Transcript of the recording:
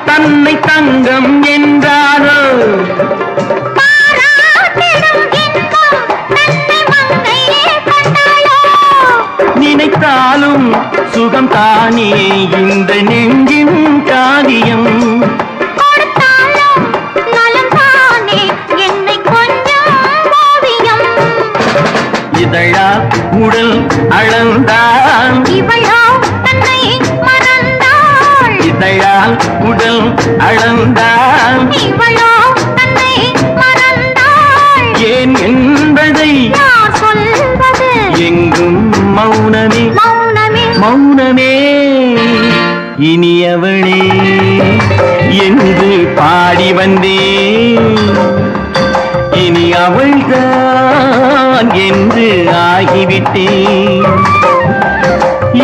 தன்னை தங்கம் என்றாரோ நினைத்தாலும் சுகம் தானே இந்த நெஞ்சின் காரியம் இதழா உடல் அளந்தான் இதழால் உடல் அளந்தான் ஏன் என்பதை எங்கும் மௌனமே மௌனமே இனியவளே என்று பாடி வந்தேன் இனி அவள்தான் என்று ஆகிவிட்டேன்